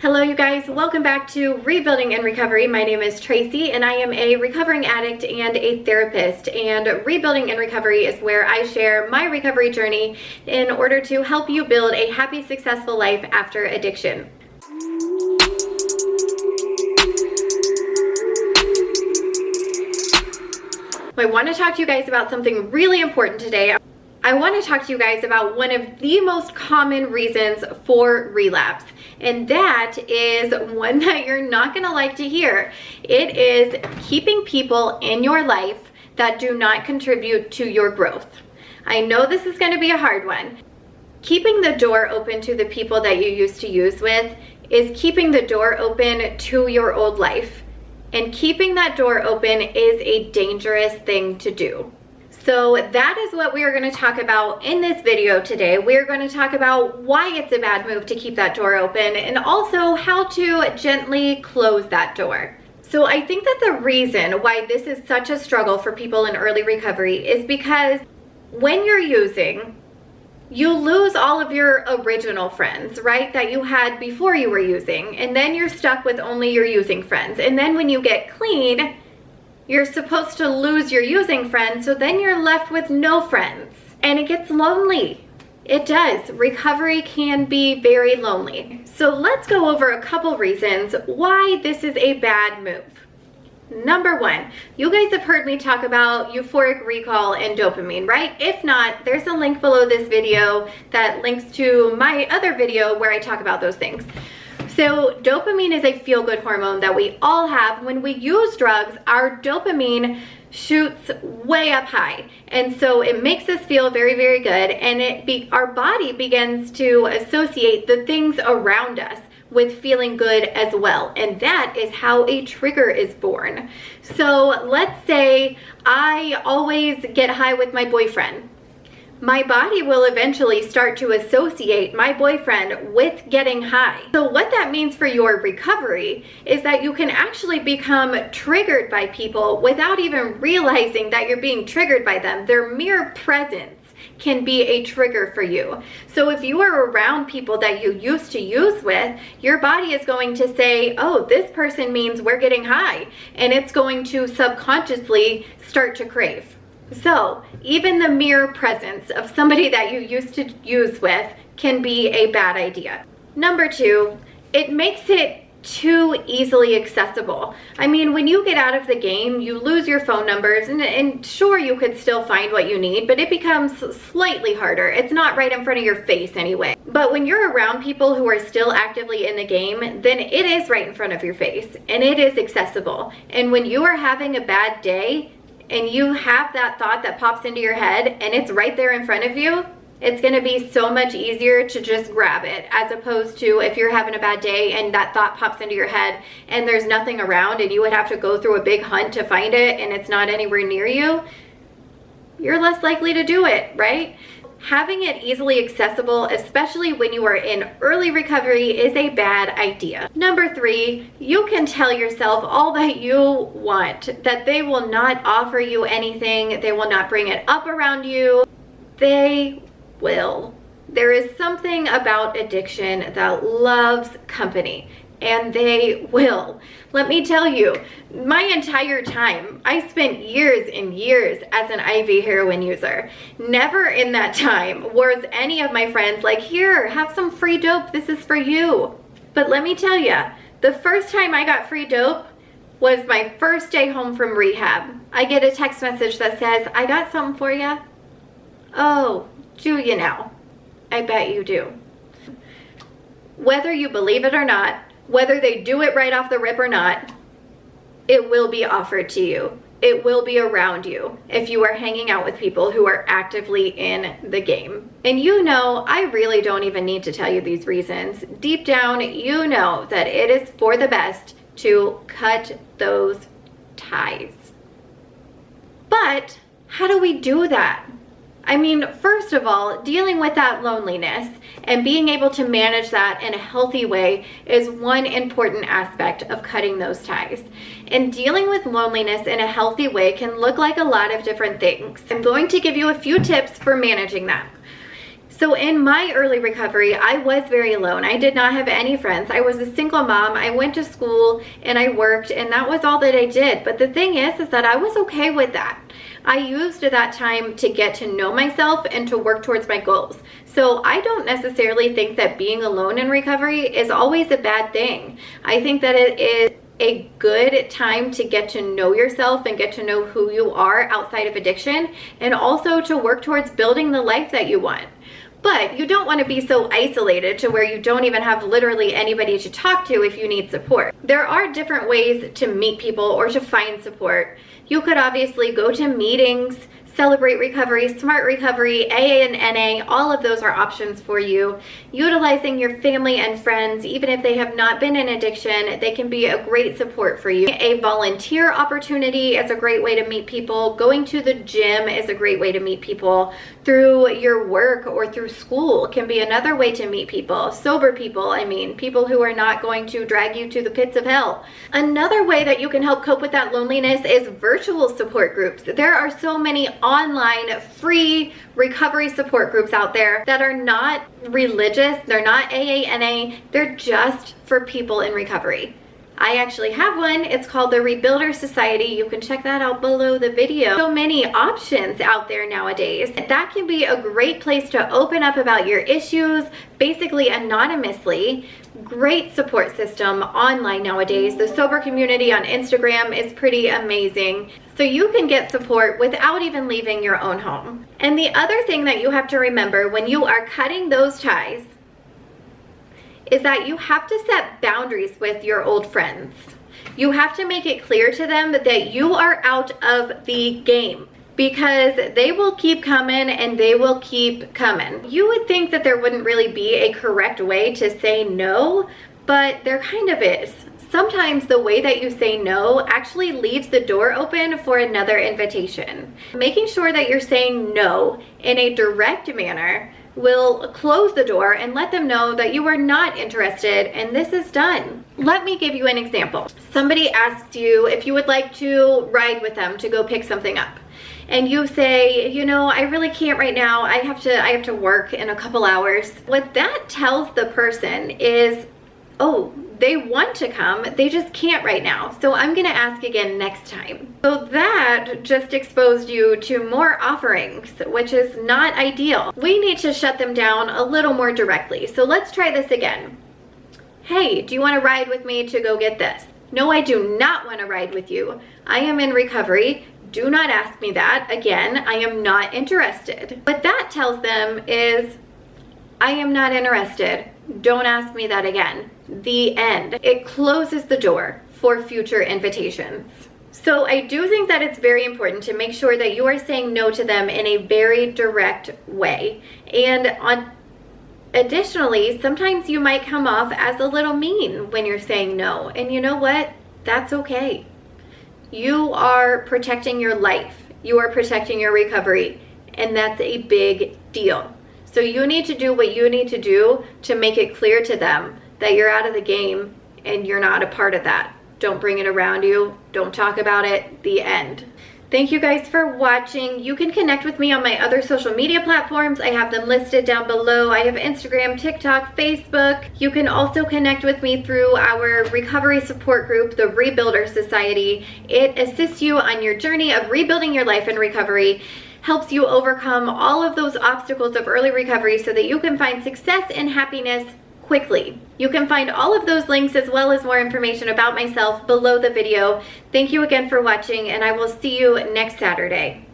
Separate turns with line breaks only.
Hello you guys, welcome back to Rebuilding and Recovery. My name is Tracy and I am a recovering addict and a therapist, and Rebuilding and Recovery is where I share my recovery journey in order to help you build a happy, successful life after addiction. I want to talk to you guys about something really important today. I want to talk to you guys about one of the most common reasons for relapse, and that is one that you're not going to like to hear. It is keeping people in your life that do not contribute to your growth. I know this is going to be a hard one. Keeping the door open to the people that you used to use with is keeping the door open to your old life. And keeping that door open is a dangerous thing to do. So that is what we are going to talk about in this video today. We're going to talk about why it's a bad move to keep that door open and also how to gently close that door. So I think that the reason why this is such a struggle for people in early recovery is because when you're using, you lose all of your original friends, right, that you had before you were using, and then you're stuck with only your using friends. And then when you get clean, you're supposed to lose your using friends, so then you're left with no friends. And it gets lonely. It does. Recovery can be very lonely. So let's go over a couple reasons why this is a bad move. Number one, you guys have heard me talk about euphoric recall and dopamine, right? If not, there's a link below this video that links to my other video where I talk about those things. So dopamine is a feel-good hormone that we all have. When we use drugs, our dopamine shoots way up high. And so it makes us feel very, very good. And our body begins to associate the things around us with feeling good as well. And that is how a trigger is born. So let's say I always get high with my boyfriend. My body will eventually start to associate my boyfriend with getting high. So what that means for your recovery is that you can actually become triggered by people without even realizing that you're being triggered by them. Their mere presence can be a trigger for you. So if you are around people that you used to use with, your body is going to say, oh, this person means we're getting high, and it's going to subconsciously start to crave. So even the mere presence of somebody that you used to use with can be a bad idea. Number two, it makes it too easily accessible. I mean, when you get out of the game, you lose your phone numbers, and sure, you could still find what you need, but it becomes slightly harder. It's not right in front of your face anyway. But when you're around people who are still actively in the game, then it is right in front of your face and it is accessible. And when you are having a bad day and you have that thought that pops into your head and it's right there in front of you, it's gonna be so much easier to just grab it, as opposed to if you're having a bad day and that thought pops into your head and there's nothing around and you would have to go through a big hunt to find it and it's not anywhere near you, you're less likely to do it, right? Having it easily accessible, especially when you are in early recovery, is a bad idea. Number three, you can tell yourself all that you want, that they will not offer you anything, they will not bring it up around you. They will. There is something about addiction that loves company, and they will. Let me tell you, my entire time, I spent years and years as an IV heroin user. Never in that time was any of my friends like, here, have some free dope, this is for you. But let me tell you, the first time I got free dope was my first day home from rehab. I get a text message that says, I got something for you. Oh, do you now? I bet you do. Whether you believe it or not, whether they do it right off the rip or not, it will be offered to you. It will be around you if you are hanging out with people who are actively in the game. And you know, I really don't even need to tell you these reasons. Deep down, you know that it is for the best to cut those ties. But how do we do that? I mean, first of all, dealing with that loneliness and being able to manage that in a healthy way is one important aspect of cutting those ties. And dealing with loneliness in a healthy way can look like a lot of different things. I'm going to give you a few tips for managing that. So in my early recovery, I was very alone. I did not have any friends. I was a single mom. I went to school and I worked, and that was all that I did. But the thing is that I was okay with that. I used that time to get to know myself and to work towards my goals. So I don't necessarily think that being alone in recovery is always a bad thing. I think that it is a good time to get to know yourself and get to know who you are outside of addiction, and also to work towards building the life that you want. But you don't want to be so isolated to where you don't even have literally anybody to talk to if you need support. There are different ways to meet people or to find support. You could obviously go to meetings, Celebrate Recovery, Smart Recovery, AA and NA, all of those are options for you. Utilizing your family and friends, even if they have not been in addiction, they can be a great support for you. A volunteer opportunity is a great way to meet people. Going to the gym is a great way to meet people. Through your work or through school can be another way to meet people. Sober people, I mean, people who are not going to drag you to the pits of hell. Another way that you can help cope with that loneliness is virtual support groups. There are so many online free recovery support groups out there that are not religious, they're not AA, NA, they're just for people in recovery. I actually have one. It's called the Rebuilder Society. You can check that out below the video. So many options out there nowadays. That can be a great place to open up about your issues, basically anonymously. Great support system online nowadays. The sober community on Instagram is pretty amazing. So you can get support without even leaving your own home. And the other thing that you have to remember when you are cutting those ties is that you have to set boundaries with your old friends. You have to make it clear to them that you are out of the game, because they will keep coming and they will keep coming. You would think that there wouldn't really be a correct way to say no, but there kind of is. Sometimes the way that you say no actually leaves the door open for another invitation. Making sure that you're saying no in a direct manner will close the door and let them know that you are not interested and this is done. Let me give you an example. Somebody asks you if you would like to ride with them to go pick something up. And you say, you know, I really can't right now. I have to work in a couple hours. What that tells the person is, oh, they want to come, they just can't right now. So I'm gonna ask again next time. So that just exposed you to more offerings, which is not ideal. We need to shut them down a little more directly. So let's try this again. Hey, do you wanna ride with me to go get this? No, I do not wanna ride with you. I am in recovery. Do not ask me that again. I am not interested. What that tells them is, I am not interested. Don't ask me that again. The end. It closes the door for future invitations. So I do think that it's very important to make sure that you are saying no to them in a very direct way. And additionally, sometimes you might come off as a little mean when you're saying no. And you know what? That's okay. You are protecting your life. You are protecting your recovery. And that's a big deal. So you need to do what you need to do to make it clear to them that you're out of the game and you're not a part of that. Don't bring it around you. Don't talk about it. The end. Thank you guys for watching. You can connect with me on my other social media platforms. I have them listed down below. I have Instagram, TikTok, Facebook. You can also connect with me through our recovery support group, the Rebuilder Society. It assists you on your journey of rebuilding your life in recovery, helps you overcome all of those obstacles of early recovery so that you can find success and happiness quickly. You can find all of those links as well as more information about myself below the video. Thank you again for watching, and I will see you next Saturday.